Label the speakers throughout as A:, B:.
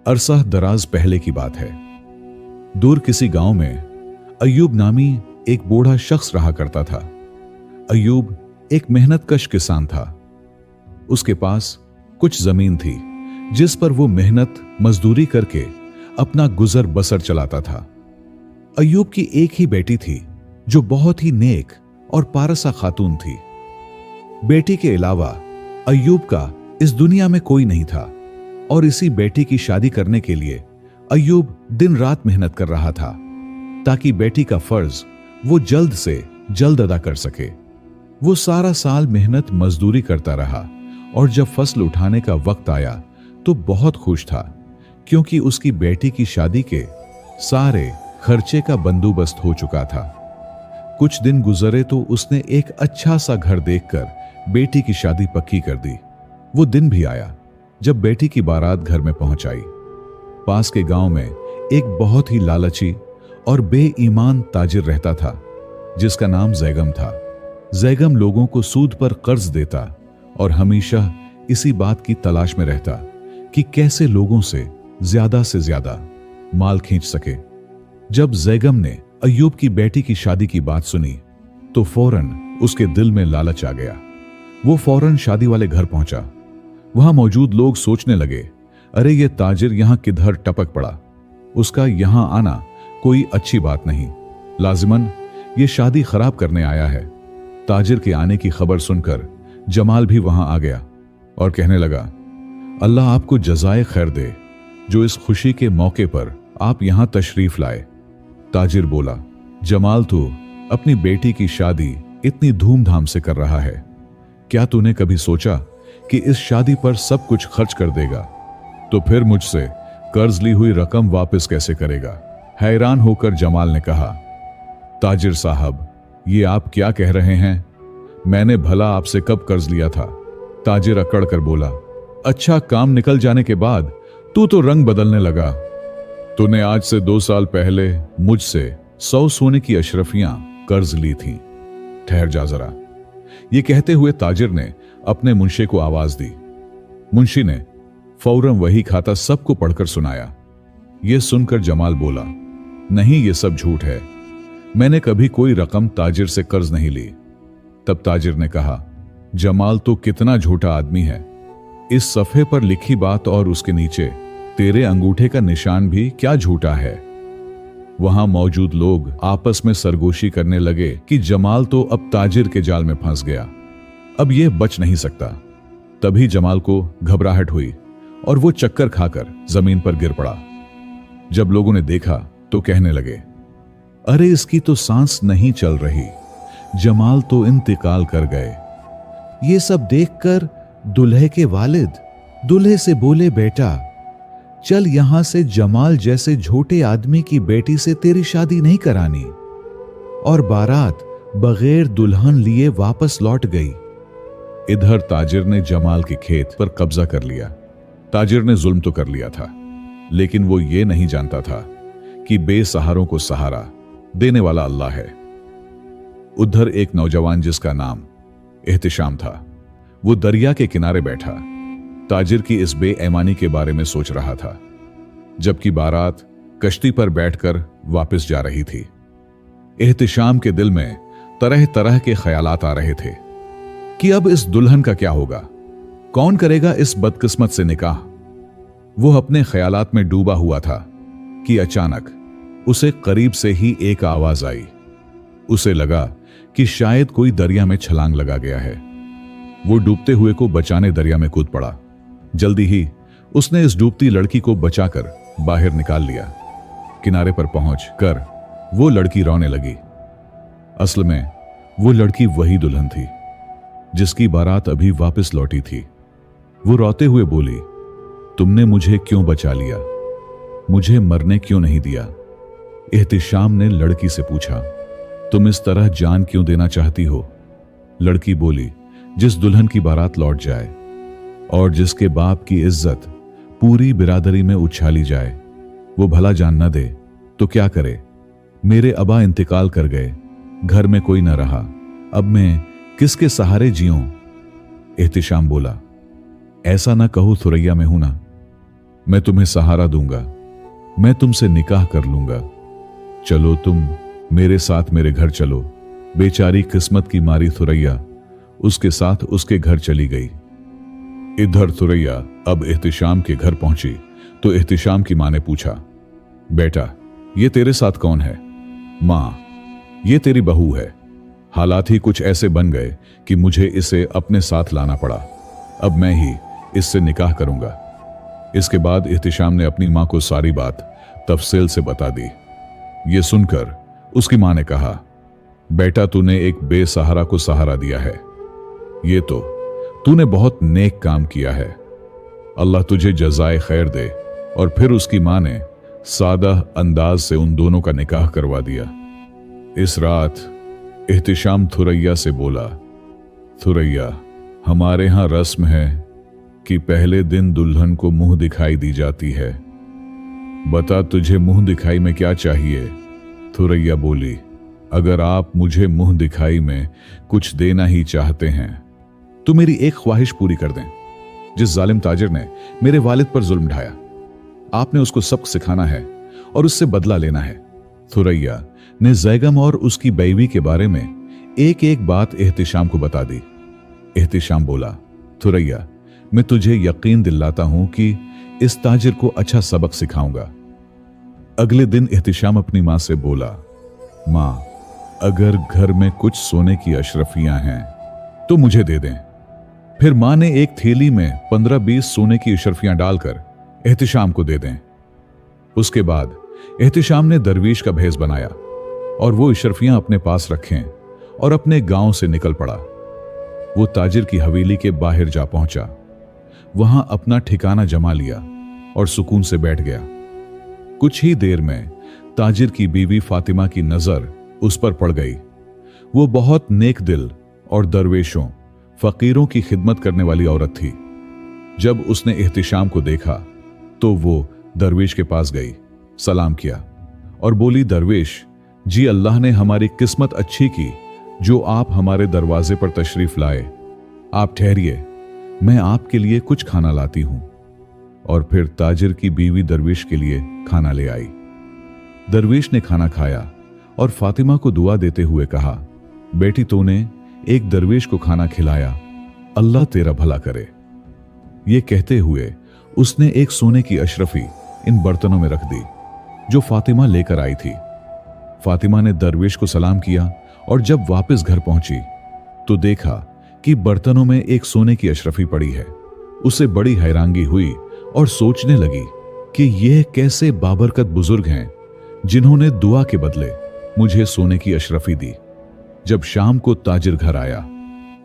A: अरसा दराज पहले की बात है। दूर किसी गांव में अय्यूब नामी एक बूढ़ा शख्स रहा करता था। अय्यूब एक मेहनतकश किसान था। उसके पास कुछ जमीन थी जिस पर वो मेहनत मजदूरी करके अपना गुजर बसर चलाता था। अय्यूब की एक ही बेटी थी जो बहुत ही नेक और पारसा खातून थी। बेटी के अलावा अय्यूब का इस दुनिया में कोई नहीं था और इसी बेटी की शादी करने के लिए अय्यूब दिन रात मेहनत कर रहा था ताकि बेटी का फर्ज वो जल्द से जल्द अदा कर सके। वो सारा साल मेहनत मजदूरी करता रहा और जब फसल उठाने का वक्त आया तो बहुत खुश था क्योंकि उसकी बेटी की शादी के सारे खर्चे का बंदोबस्त हो चुका था। कुछ दिन गुजरे तो उसने एक अच्छा सा घर देखकर बेटी की शादी पक्की कर दी। वो दिन भी आया जब बेटी की बारात घर में पहुंच आई। पास के गांव में एक बहुत ही लालची और बेईमान ताजिर रहता था जिसका नाम जैगम था। जैगम लोगों को सूद पर कर्ज देता और हमेशा इसी बात की तलाश में रहता कि कैसे लोगों से ज्यादा माल खींच सके। जब जैगम ने अय्यूब की बेटी की शादी की बात सुनी तो फौरन उसके दिल में लालच आ गया। वो फौरन शादी वाले घर पहुंचा। वहां मौजूद लोग सोचने लगे, अरे ये ताजिर यहां किधर टपक पड़ा, उसका यहां आना कोई अच्छी बात नहीं, लाजिमन ये शादी खराब करने आया है। ताजिर के आने की खबर सुनकर जमाल भी वहां आ गया और कहने लगा, अल्लाह आपको जज़ाए खैर दे जो इस खुशी के मौके पर आप यहां तशरीफ लाए। ताजिर बोला, जमाल तो अपनी बेटी की शादी इतनी धूमधाम से कर रहा है, क्या तूने कभी सोचा कि इस शादी पर सब कुछ खर्च कर देगा तो फिर मुझसे कर्ज ली हुई रकम वापस कैसे करेगा? हैरान होकर जमाल ने कहा, ताजिर साहब ये आप क्या कह रहे हैं? मैंने भला आपसे कब कर्ज लिया था? ताजिर अकड़ कर बोला, अच्छा काम निकल जाने के बाद तू तो रंग बदलने लगा। तूने आज से 2 साल पहले मुझसे 100 सोने की अशरफियां कर्ज ली थी। ठहर जा जरा। ये कहते हुए ताजिर ने अपने मुंशी को आवाज दी। मुंशी ने फौरन वही खाता सबको पढ़कर सुनाया। यह सुनकर जमाल बोला, नहीं ये सब झूठ है, मैंने कभी कोई रकम ताजिर से कर्ज नहीं ली। तब ताजिर ने कहा, जमाल तो कितना झूठा आदमी है, इस सफ़े पर लिखी बात और उसके नीचे तेरे अंगूठे का निशान भी क्या झूठा है। वहां मौजूद लोग आपस में सरगोशी करने लगे कि जमाल तो अब ताजिर के जाल में फंस गया, अब यह बच नहीं सकता। तभी जमाल को घबराहट हुई और वो चक्कर खाकर जमीन पर गिर पड़ा। जब लोगों ने देखा तो कहने लगे, अरे इसकी तो सांस नहीं चल रही, जमाल तो इंतकाल कर गए। ये सब देखकर दुल्हे के वालिद दुल्हे से बोले, बेटा चल यहां से जमाल जैसे झूठे आदमी की बेटी से तेरी शादी नहीं करानी। और बारात बगैर दुल्हन लिए वापस लौट गई। इधर ताजिर ने जमाल के खेत पर कब्जा कर लिया। ताजिर ने जुल्म तो कर लिया था, लेकिन वो ये नहीं जानता था कि बेसहारों को सहारा देने वाला अल्लाह है। उधर एक नौजवान जिसका नाम एहतिशाम था, वो दरिया के किनारे बैठा ताजिर की इस बेईमानी के बारे में सोच रहा था, जबकि बारात कश्ती पर बैठकर वापस जा रही थी। एहतिशाम के दिल में तरह तरह के ख्यालात आ रहे थे कि अब इस दुल्हन का क्या होगा, कौन करेगा इस बदकिस्मत से निकाह। वो अपने ख्यालात में डूबा हुआ था कि अचानक उसे करीब से ही एक आवाज आई। उसे लगा कि शायद कोई दरिया में छलांग लगा गया है। वो डूबते हुए को बचाने दरिया में कूद पड़ा। जल्दी ही उसने इस डूबती लड़की को बचाकर बाहर निकाल लिया। किनारे पर पहुंचकर वो लड़की रोने लगी। असल में वो लड़की वही दुल्हन थी जिसकी बारात अभी वापस लौटी थी। वो रोते हुए बोली, तुमने मुझे क्यों बचा लिया, मुझे मरने क्यों नहीं दिया? एहतिशाम ने लड़की से पूछा, तुम इस तरह जान क्यों देना चाहती हो? लड़की बोली, जिस दुल्हन की बारात लौट जाए और जिसके बाप की इज्जत पूरी बिरादरी में उछाली जाए, वो भला जान न दे तो क्या करे? मेरे अबा इंतकाल कर गए, घर में कोई न रहा, अब मैं किसके सहारे जियूं? एहतिशाम बोला, ऐसा ना कहो, थुरैया में हूं ना। मैं तुम्हें सहारा दूंगा, मैं तुमसे निकाह कर लूंगा, चलो तुम मेरे साथ मेरे घर चलो। बेचारी किस्मत की मारी थुरैया उसके साथ उसके घर चली गई। इधर थुरैया अब एहतिशाम के घर पहुंची तो एहतिशाम की मां ने पूछा, बेटा ये तेरे साथ कौन है? मां, ये तेरी बहू है। हालात ही कुछ ऐसे बन गए कि मुझे इसे अपने साथ लाना पड़ा। अब मैं ही इससे निकाह करूंगा। इसके बाद एहतिशाम ने अपनी मां को सारी बात तफसील से बता दी। ये सुनकर उसकी मां ने कहा, बेटा तूने एक बेसहारा को सहारा दिया है, ये तो तूने बहुत नेक काम किया है, अल्लाह तुझे जज़ाए खैर दे। और फिर उसकी मां ने सादा अंदाज से उन दोनों का निकाह करवा दिया। इस रात एहतिशाम थुरैया से बोला, थुरैया हमारे यहां रस्म है कि पहले दिन दुल्हन को मुंह दिखाई दी जाती है, बता तुझे मुंह दिखाई में क्या चाहिए? थुरैया बोली, अगर आप मुझे मुंह दिखाई में कुछ देना ही चाहते हैं तो मेरी एक ख्वाहिश पूरी कर दें। जिस जालिम ताजिर ने मेरे वालिद पर जुल्म ढाया, आपने उसको सबक सिखाना है और उससे बदला लेना है। थुरैया ने जैगम और उसकी बीवी के बारे में एक एक बात एहतिशाम को बता दी। एहतिशाम बोला, थुरैया मैं तुझे यकीन दिलाता हूं कि इस ताजिर को अच्छा सबक सिखाऊंगा। अगले दिन एहतिशाम अपनी मां से बोला, मां अगर घर में कुछ सोने की अशरफियां हैं तो मुझे दे दें। फिर मां ने एक थैली में 15-20 सोने की अशरफियां डालकर एहतिशाम को दे दें। उसके बाद एहतिशाम ने दरवीश का भेष बनाया और वो अशरफियां अपने पास रखें और अपने गांव से निकल पड़ा। वो ताजिर की हवेली के बाहर जा पहुंचा, वहां अपना ठिकाना जमा लिया और सुकून से बैठ गया। कुछ ही देर में ताजिर की बीवी फातिमा की नजर उस पर पड़ गई। वो बहुत नेक दिल और दरवेशों, फकीरों की खिदमत करने वाली औरत थी। जब उसने एहतिशाम को देखा तो वो दरवेश के पास गई, सलाम किया और बोली, दरवेश जी अल्लाह ने हमारी किस्मत अच्छी की जो आप हमारे दरवाजे पर तशरीफ लाए। आप ठहरिए, मैं आपके लिए कुछ खाना लाती हूं। और फिर ताजिर की बीवी दरवेश के लिए खाना ले आई। दरवेश ने खाना खाया और फातिमा को दुआ देते हुए कहा, बेटी तूने एक दरवेश को खाना खिलाया, अल्लाह तेरा भला करे। ये कहते हुए उसने एक सोने की अशरफी इन बर्तनों में रख दी जो फातिमा लेकर आई थी। फातिमा ने दरवेश को सलाम किया और जब वापस घर पहुंची तो देखा कि बर्तनों में एक सोने की अशरफी पड़ी है। उसे बड़ी हैरानगी हुई और सोचने लगी कि यह कैसे बाबरकत बुजुर्ग हैं जिन्होंने दुआ के बदले मुझे सोने की अशरफी दी। जब शाम को ताजिर घर आया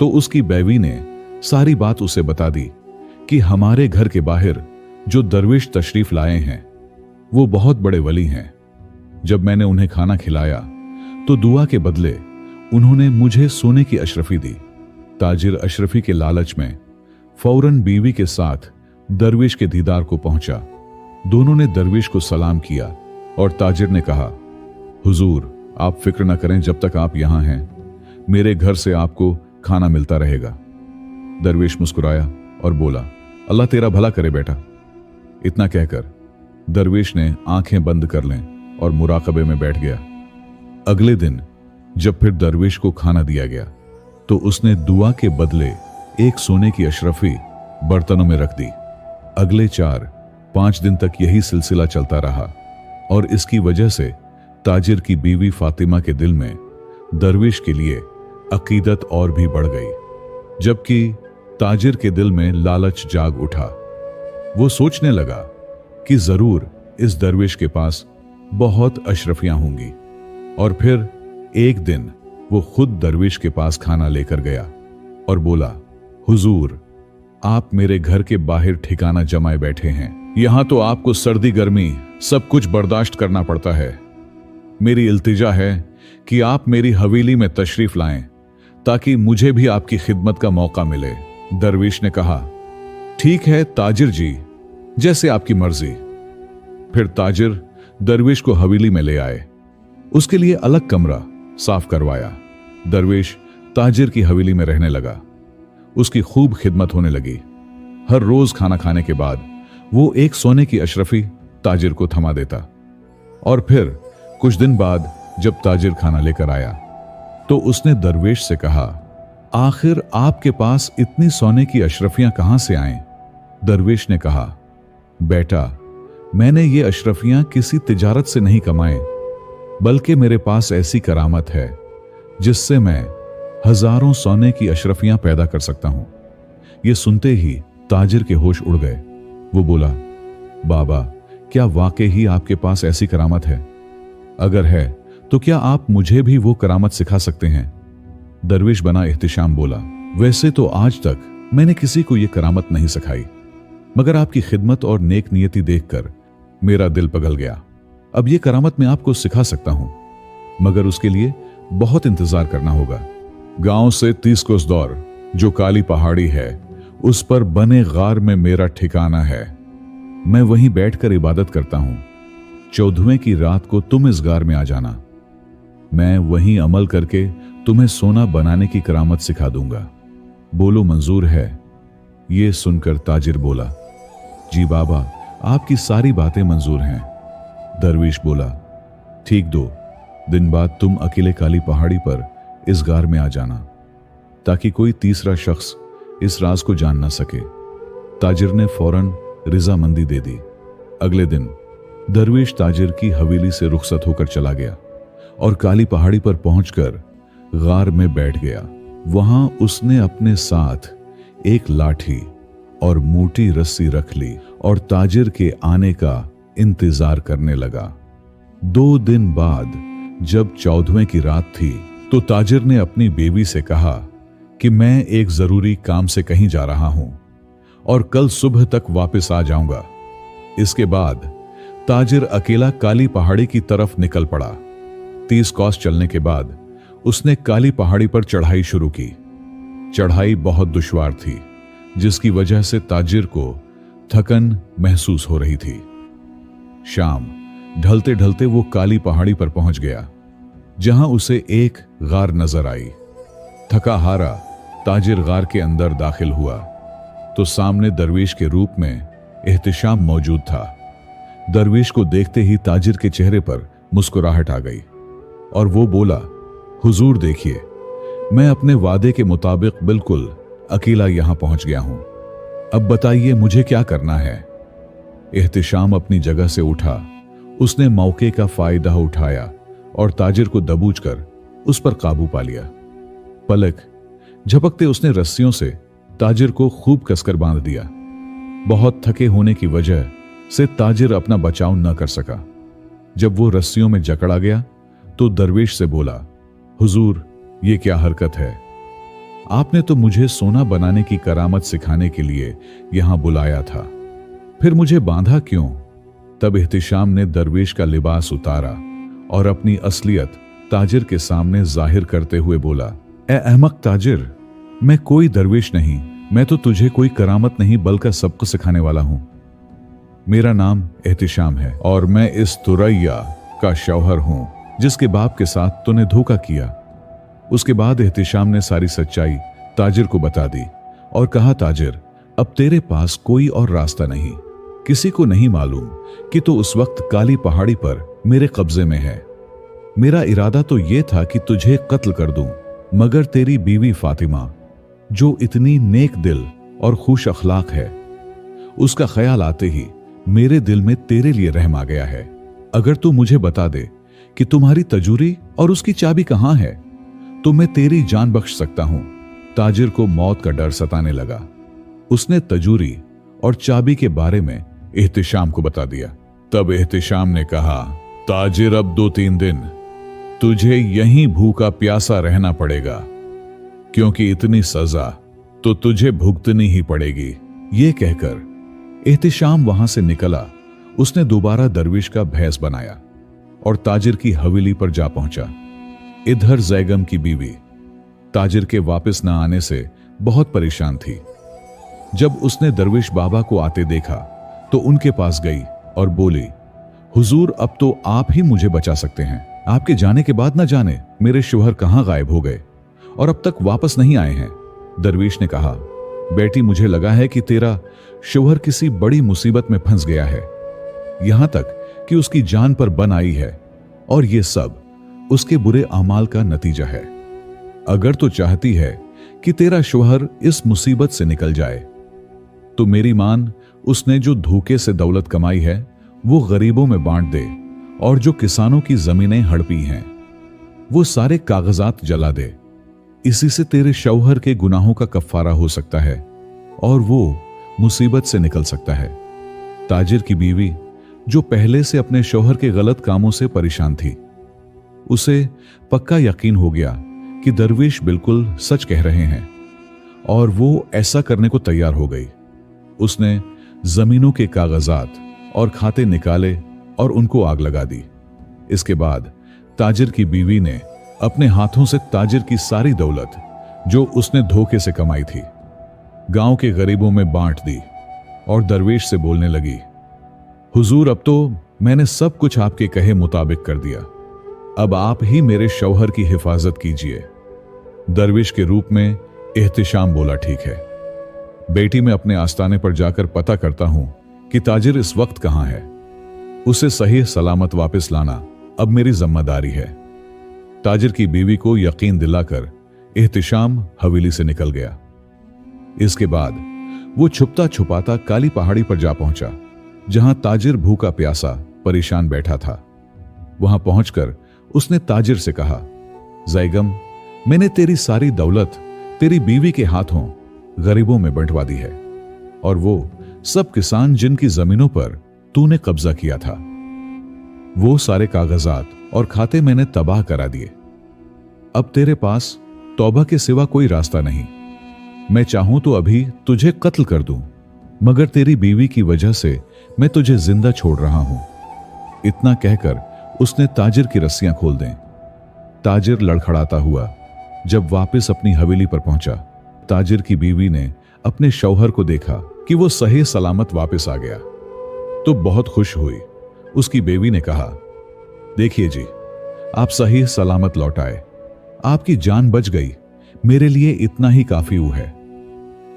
A: तो उसकी बीवी ने सारी बात उसे बता दी कि हमारे घर के बाहर जो दरवेश तशरीफ लाए हैं वो बहुत बड़े वली हैं। जब मैंने उन्हें खाना खिलाया तो दुआ के बदले उन्होंने मुझे सोने की अशरफी दी। ताजिर अशरफी के लालच में फौरन बीवी के साथ दरवेश के दीदार को पहुंचा। दोनों ने दरवेश को सलाम किया और ताजिर ने कहा, हुजूर आप फिक्र न करें, जब तक आप यहां हैं मेरे घर से आपको खाना मिलता रहेगा। दरवेश मुस्कुराया और बोला, अल्लाह तेरा भला करे बेटा। इतना कहकर दरवेश ने आंखें बंद कर लें और मुराकबे में बैठ गया। अगले दिन जब फिर दरवेश को खाना दिया गया तो उसने दुआ के बदले एक सोने की अशरफी बर्तनों में रख दी। अगले 4-5 दिन तक यही सिलसिला चलता रहा और इसकी वजह से ताजिर की बीवी फातिमा के दिल में दरवेश के लिए अकीदत और भी बढ़ गई, जबकि ताजिर के दिल में लालच जाग उठा। वो सोचने लगा कि जरूर इस दरवेश के पास बहुत अशरफियां होंगी। और फिर एक दिन वो खुद दरवेश के पास खाना लेकर गया और बोला, हुजूर आप मेरे घर के बाहर ठिकाना जमाए बैठे हैं, यहां तो आपको सर्दी गर्मी सब कुछ बर्दाश्त करना पड़ता है। मेरी इल्तिजा है कि आप मेरी हवेली में तशरीफ लाएं ताकि मुझे भी आपकी खिदमत का मौका मिले। दरवेश ने कहा, ठीक है ताजिर जी, जैसे आपकी मर्जी। फिर ताजिर दरवेश को हवेली में ले आए, उसके लिए अलग कमरा साफ करवाया। दरवेश ताजिर की हवेली में रहने लगा। उसकी खूब खिदमत होने लगी। हर रोज खाना खाने के बाद वो एक सोने की अशरफी ताजिर को थमा देता। और फिर कुछ दिन बाद जब ताजिर खाना लेकर आया तो उसने दरवेश से कहा, आखिर आपके पास इतनी सोने की अशरफियां कहां से आएं? दरवेश ने कहा, बेटा, मैंने ये अशरफियां किसी तिजारत से नहीं कमाए, बल्कि मेरे पास ऐसी करामत है जिससे मैं हजारों सोने की अशरफियां पैदा कर सकता हूं। ये सुनते ही ताजिर के होश उड़ गए। वो बोला, बाबा, क्या वाकई ही आपके पास ऐसी करामत है? अगर है तो क्या आप मुझे भी वो करामत सिखा सकते हैं? दरवेश बना एहतिशाम बोला, वैसे तो आज तक मैंने किसी को ये करामत नहीं सिखाई, मगर आपकी खिदमत और नेक नियति देखकर मेरा दिल पिघल गया। अब ये करामत मैं आपको सिखा सकता हूं, मगर उसके लिए बहुत इंतजार करना होगा। गांव से 30 कोस दूर जो काली पहाड़ी है, उस पर बने गार में मेरा ठिकाना है। मैं वहीं बैठकर इबादत करता हूं। 14वें की रात को तुम इस गार में आ जाना। मैं वहीं अमल करके तुम्हें सोना बनाने की करामत सिखा दूंगा। बोलो, मंजूर है? ये सुनकर ताजिर बोला, जी बाबा, आपकी सारी बातें मंजूर हैं। दरवेश बोला, ठीक, 2 दिन बाद तुम अकेले काली पहाड़ी पर इस गार में आ जाना, ताकि कोई तीसरा शख्स इस राज को जान ना सके। ताजिर ने फौरन रिजामंदी दे दी। अगले दिन दरवेश ताजिर की हवेली से रुखसत होकर चला गया और काली पहाड़ी पर पहुंचकर गार में बैठ गया। वहां उसने अपने साथ एक लाठी और मोटी रस्सी रख ली और ताजिर के आने का इंतजार करने लगा। 2 दिन बाद जब 14वें की रात थी तो ताजिर ने अपनी बीवी से कहा कि मैं एक जरूरी काम से कहीं जा रहा हूं और कल सुबह तक वापस आ जाऊंगा। इसके बाद ताजिर अकेला काली पहाड़ी की तरफ निकल पड़ा। 30 कोस चलने के बाद उसने काली पहाड़ी पर चढ़ाई शुरू की। चढ़ाई बहुत दुश्वार थी, जिसकी वजह से ताजिर को थकन महसूस हो रही थी। शाम ढलते ढलते वो काली पहाड़ी पर पहुंच गया, जहां उसे एक गार नजर आई। थका हारा ताजिर गार के अंदर दाखिल हुआ तो सामने दरवेश के रूप में एहतिशाम मौजूद था। दरवेश को देखते ही ताजिर के चेहरे पर मुस्कुराहट आ गई और वो बोला, हुजूर देखिए, मैं अपने वादे के मुताबिक बिल्कुल अकेला यहां पहुंच गया हूं। अब बताइए मुझे क्या करना है? एहतिशाम अपनी जगह से उठा। उसने मौके का फायदा उठाया और ताजिर को दबोच कर उस पर काबू पा लिया। पलक झपकते उसने रस्सियों से ताजिर को खूब कसकर बांध दिया। बहुत थके होने की वजह से ताजिर अपना बचाव न कर सका। जब वो रस्सियों में जकड़ा गया तो दरवेश से बोला, हुजूर, ये क्या हरकत है? आपने तो मुझे सोना बनाने की करामत सिखाने के लिए यहां बुलाया था, फिर मुझे बांधा क्यों? तब एहतिशाम ने दरवेश का लिबास उतारा और अपनी असलियत ताजिर के सामने जाहिर करते हुए बोला, ए अहमक ताजिर, मैं कोई दरवेश नहीं, मैं तो तुझे कोई करामत नहीं बल्कि सबक सिखाने वाला हूं। मेरा नाम एहतिशाम है और मैं इस तुरैया का शौहर हूं जिसके बाप के साथ तूने धोखा किया। उसके बाद एहतिशाम ने सारी सच्चाई ताजिर को बता दी और कहा, ताजिर, अब तेरे पास कोई और रास्ता नहीं, किसी को नहीं मालूम कि तू उस वक्त काली पहाड़ी पर मेरे कब्जे में है। मेरा इरादा तो यह था कि तुझे कत्ल कर दूं, मगर तेरी बीवी फातिमा, जो इतनी नेक दिल और खुश अखलाक है, उसका ख्याल आते ही मेरे दिल में तेरे लिए रहम आ गया है। अगर तू मुझे बता दे कि तुम्हारी तजूरी और उसकी चाबी कहां है तो मैं तेरी जान बख्श सकता हूं। ताजिर को मौत का डर सताने लगा। उसने तजूरी और चाबी के बारे में एहतिशाम को बता दिया। तब एहतिशाम ने कहा, ताजिर, अब 2-3 दिन तुझे यहीं भूखा प्यासा रहना पड़ेगा, क्योंकि इतनी सजा तो तुझे भुगतनी ही पड़ेगी। ये कहकर एहतिशाम वहां से निकला। उसने दोबारा दरवेश का भैंस बनाया और ताजिर की हवेली पर जा पहुंचा। इधर जैगम की बीवी ताजिर के वापस न आने से बहुत परेशान थी। जब उसने दरवेश बाबा को आते देखा तो उनके पास गई और बोली, हुजूर, अब तो आप ही मुझे बचा सकते हैं। आपके जाने के बाद न जाने मेरे शौहर कहां गायब हो गए और अब तक वापस नहीं आए हैं। दरवेश ने कहा, बेटी, मुझे लगा है कि तेरा शौहर किसी बड़ी मुसीबत में फंस गया है, यहां तक कि उसकी जान पर बन आई है, और यह सब उसके बुरे अमाल का नतीजा है। अगर तू चाहती है कि तेरा शौहर इस मुसीबत से निकल जाए तो मेरी मान, उसने जो धोखे से दौलत कमाई है वो गरीबों में बांट दे, और जो किसानों की जमीनें हड़पी हैं वो सारे कागजात जला दे। इसी से तेरे शौहर के गुनाहों का कफ्फारा हो सकता है और वो मुसीबत से निकल सकता है। ताजिर की बीवी, जो पहले से अपने शौहर के गलत कामों से परेशान थी, उसे पक्का यकीन हो गया कि दरवेश बिल्कुल सच कह रहे हैं, और वो ऐसा करने को तैयार हो गई। उसने जमीनों के कागजात और खाते निकाले और उनको आग लगा दी। इसके बाद ताजिर की बीवी ने अपने हाथों से ताजिर की सारी दौलत, जो उसने धोखे से कमाई थी, गांव के गरीबों में बांट दी और दरवेश से बोलने लगी, हुजूर, अब तो मैंने सब कुछ आपके कहे मुताबिक कर दिया, अब आप ही मेरे शौहर की हिफाजत कीजिए। दरवेश के रूप में एहतिशाम बोला, ठीक है बेटी, मैं अपने आस्ताने पर जाकर पता करता हूं कि ताजिर इस वक्त कहां है। उसे सही सलामत वापस लाना अब मेरी जिम्मेदारी है। ताजिर की बीवी को यकीन दिलाकर एहतिशाम हवेली से निकल गया। इसके बाद वो छुपता छुपाता काली पहाड़ी पर जा पहुंचा, जहां ताजिर भूखा प्यासा परेशान बैठा था। वहां पहुंचकर उसने ताजिर से कहा, जैगम, मैंने तेरी सारी दौलत तेरी बीवी के हाथों गरीबों में बंटवा दी है, और वो सब किसान जिनकी जमीनों पर तूने कब्जा किया था, वो सारे कागजात और खाते मैंने तबाह करा दिए। अब तेरे पास तौबा के सिवा कोई रास्ता नहीं। मैं चाहूं तो अभी तुझे कत्ल कर दूं, मगर तेरी बीवी की वजह से मैं तुझे जिंदा छोड़ रहा हूं। इतना कहकर उसने ताजिर की रस्सियां खोल दें। ताजिर लड़खड़ाता हुआ जब वापस अपनी हवेली पर पहुंचा, ताजिर की बीवी ने अपने शौहर को देखा कि वो सही सलामत वापस आ गया तो बहुत खुश हुई। उसकी बीवी ने कहा, देखिए जी, आप सही सलामत लौट आए, आपकी जान बच गई, मेरे लिए इतना ही काफी है।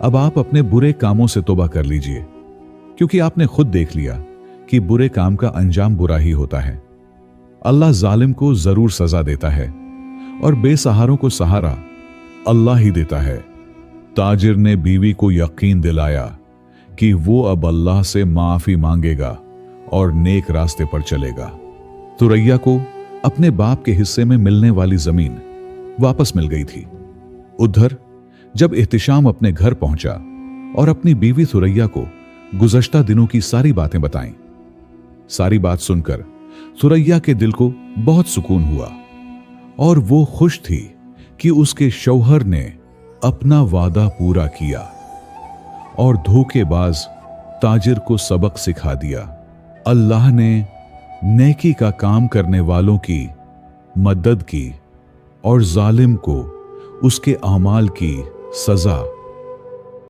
A: अब आप अपने बुरे कामों से तौबा कर लीजिए, क्योंकि आपने खुद देख लिया कि बुरे काम का अंजाम बुरा ही होता है। अल्लाह जालिम को जरूर सजा देता है और बेसहारों को सहारा अल्लाह ही देता है। ताजिर ने बीवी को यकीन दिलाया कि वो अब अल्लाह से माफी मांगेगा और नेक रास्ते पर चलेगा। तुरैया को अपने बाप के हिस्से में मिलने वाली जमीन वापस मिल गई थी। उधर जब एहतिशाम अपने घर पहुंचा और अपनी बीवी तुरैया को गुज़श्ता दिनों की सारी बातें बताईं, सारी बात सुनकर तुरैया के दिल को बहुत सुकून हुआ और वो खुश थी कि उसके शौहर ने अपना वादा पूरा किया और धोखेबाज ताजिर को सबक सिखा दिया। अल्लाह ने नेकी का काम करने वालों की मदद की और जालिम को उसके अमाल की सजा